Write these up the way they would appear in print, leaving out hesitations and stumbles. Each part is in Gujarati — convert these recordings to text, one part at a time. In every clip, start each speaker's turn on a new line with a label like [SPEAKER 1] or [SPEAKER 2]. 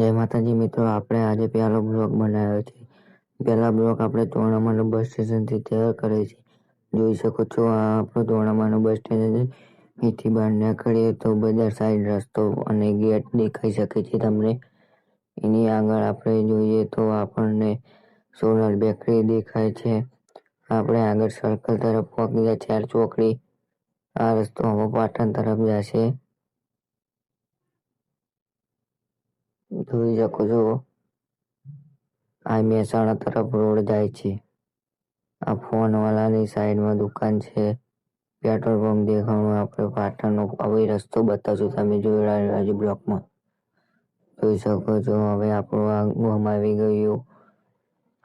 [SPEAKER 1] જય માતાજી મિત્રો, આપણે આજે પહેલો બ્લોગ બનાવ્યો છે. પહેલા બ્લોગ આપણે તોરણામાનું બસ સ્ટેશનથી તૈયાર કરે છે. જોઈ શકો છો, આ આપણું તોરણામાનું બસ સ્ટેશન છે. અહીંથી બહાર નીકળીએ તો બજાર સાઈડ રસ્તો અને ગેટ દેખાઈ શકે છે તમને. એની આગળ આપણે જોઈએ તો આપણને સોનલ બેકરી દેખાય છે. આપણે આગળ સર્કલ તરફ પહોંચી ગયા 4 ચોકડી. આ રસ્તો હવે પાટણ તરફ જશે. જોઈ શકો છો, આ મહેસાણા તરફ રોડ જાય છે. આ ફોન વાળાની સાઈડમાં દુકાન છે. પેટ્રોલ પંપ દેખાણું. આપણે પાટણનો હવે રસ્તો બતાવશું, તમે જોઈ રહ્યા છો બ્લોકમાં. જોઈ શકો છો, હવે આપણું આ ગામ આવી ગયું.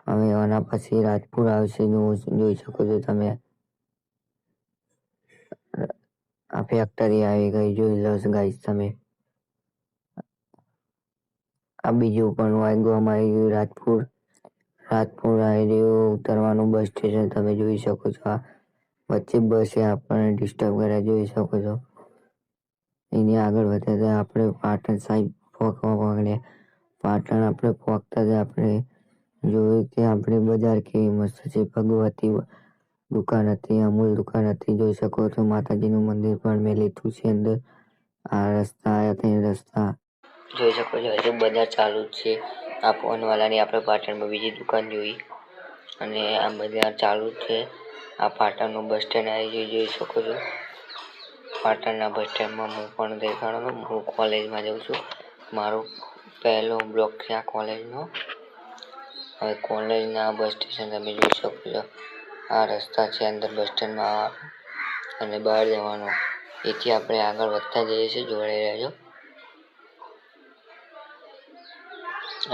[SPEAKER 1] હવે આના પછી રાજપુર આવશે. જોઈ શકો છો તમે, આ ફેક્ટરી આવી ગઈ. જોઈ લો ગાઈસ તમે. આ બીજું પણ ગામ આવી ગયું રાજપુર. રાજપુર આવી રહ્યું ઉતરવાનું બસ સ્ટેશન તમે જોઈ શકો છો. આ વચ્ચે બસે આપણને ડિસ્ટર્બ કર્યા જોઈ શકો છો. એની આગળ વધતા આપણે પાટણ સાઈડ પહોંચીએ. પાટણ આપણે પહોંચતા જ આપણે જોયું કે આપણી બજાર કેવી મસ્ત છે. ભગવતી દુકાન હતી, અમૂલ દુકાન હતી. જોઈ શકો છો, માતાજીનું મંદિર પણ મેં લીધું છે અંદર. આ રસ્તા આવ્યા રસ્તા જોઈ શકો છો. હજુ બજાર ચાલુ જ છે. આ ફોનવાળાની આપણે પાટણમાં બીજી દુકાન જોઈ અને આ બજાર ચાલુ જ છે. આ પાટણનું બસ સ્ટેન્ડ આવી જોઈ શકો છો. પાટણના બસ સ્ટેન્ડમાં હું પણ દેખાડું. હું કોલેજમાં જાઉં છું. મારો પહેલો બ્લોક છે આ કોલેજનો. હવે કોલેજના બસ સ્ટેશન તમે જોઈ શકો છો. આ રસ્તા છે અંદર બસ સ્ટેન્ડમાં આવવાનો અને બહાર જવાનો. એથી આપણે આગળ વધતા જઈએ છીએ. જોડાઈ રહેજો.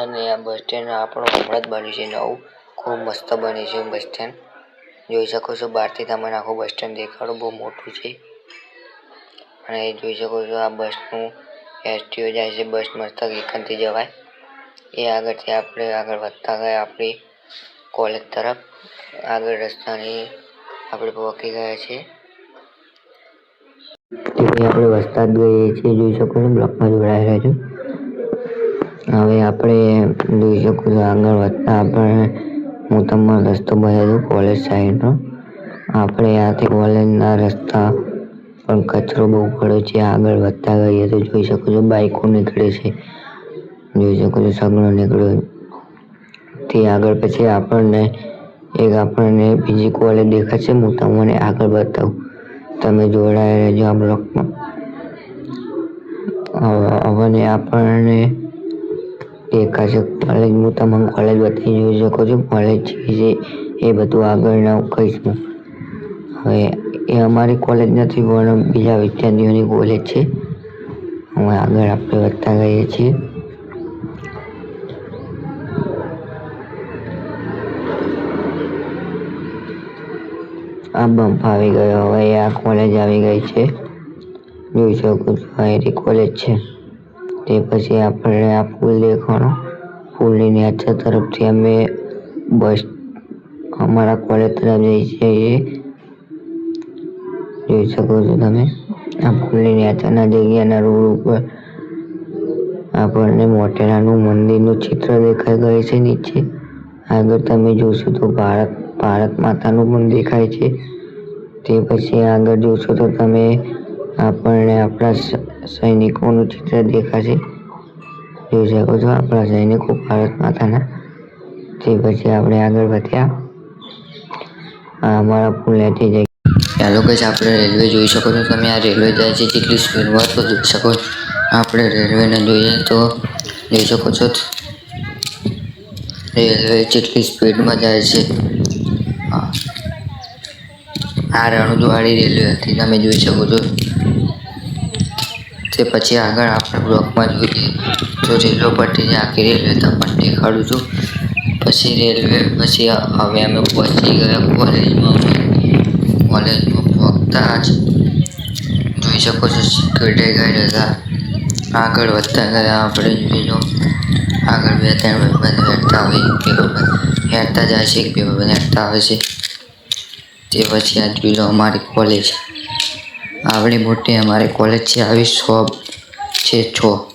[SPEAKER 1] અને આ બસ સ્ટેન્ડ આપણું હમણાં જ બન્યું છે નવું. ખૂબ મસ્ત બન્યું છે બસ સ્ટેન્ડ. જોઈ શકો છો, બહારથી તમને આખું બસ સ્ટેન્ડ દેખાડો. બહુ મોટું છે. અને જોઈ શકો છો, આ બસનું એસટીઓ જાય છે. બસ મસ્ત એકંથી જવાય. એ આગળથી આપણે આગળ વધતા ગયા આપણી કોલેજ તરફ. આગળ રસ્તાની આપણે પહોંચી ગયા છીએ. આપણે વસ્તા જ ગઈએ છીએ. જોઈ શકો છો, બ્લોકમાં જોડાઈ રહ્યા છો. હવે આપણે જોઈ શકો છો, આગળ વધતા આપણે હું તમને રસ્તો બતાવી દઉં કોલેજ સાઈડનો. આપણે આથી કોલેજના રસ્તા પણ કચરો બહુ પડ્યો છે. આગળ વધતા ગઈએ તો જોઈ શકો છો, બાઈકો નીકળે છે. જોઈ શકો છો, સગડો નીકળ્યો. તે આગળ પછી આપણને બીજી કોલેજ દેખાશે. હું તમને આગળ બતાવું. તમે જોડાઈ રહેજો આ બ્લોકમાં. હવે આપણને દેખાશે કોલેજ. હું તમને કોલેજ બતાવી જોઈ શકો છો. કોલેજ છે એ બધું આગળના કહીશ હું. હવે એ અમારી કોલેજ નથી પણ બીજા વિદ્યાર્થીઓની કોલેજ છે. હવે આગળ આપણે વધતા ગઈએ છીએ. આ બમ્પ આવી ગયો. હવે આ કોલેજ આવી ગઈ છે. જોઈ શકો છો, આ કોલેજ છે. તે પછી આપણે આ પુલ દેખાણો. પુલની નીચે તરફથી અમે બસ અમારા કોલેજ તરફ જઈએ છીએ. જોઈ શકો છો તમે, આ પુલની નીચેના જગ્યાના રોડ ઉપર આપણને મોટેરાનું મંદિરનું ચિત્ર દેખાઈ ગયું છે નીચે. આગળ તમે જોશો તો ભારત માતાનું પણ દેખાય છે. તે પછી આગળ જોશો તો તમે આપણને આપણા સૈનિકોનું ચિત્ર દેખાશે. જોઈ શકો છો, આપણા સૈનિકો ભારત માતાના. તે પછી આપણે આગળ વધ્યા. આ અમારા પુલેથી જઈ ચાલો કઈ આપણે રેલવે જોઈ શકો છો તમે. આ રેલવે જાય છે જેટલી સ્પીડમાં તો જોઈ શકો છો. આપણે રેલવેને જોઈએ તો જોઈ શકો છો, રેલવે જેટલી સ્પીડમાં જાય છે. આ રણુજવાડી રેલવે હતી તમે જોઈ શકો છો. તે પછી આગળ આપણે બ્લોકમાં જોઈએ તો રેલવે પટ્ટી જે આખી રેલવે તમને દેખાડું છું. પછી રેલવે પછી હવે અમે પહોંચી ગયા કોલેજમાં. કોલેજમાં પહોંચતા જ જોઈ શકો છો, સિક્યુરિટી ગાર્ડ હતા. આગળ વધતા ગયા આપણે જોઈએ આગળ 2-3 ભાઈબંધ હેઠતા હોય. એક ભાઈબંધ હેઠતા જાય છે, એક ભાઈબંધ હેઠતા આવે છે. તે પછી આ જોઈ લો અમારી કોલેજ. આવડી મોટી અમારી કોલેજ છે. આવી શોપ છે 6.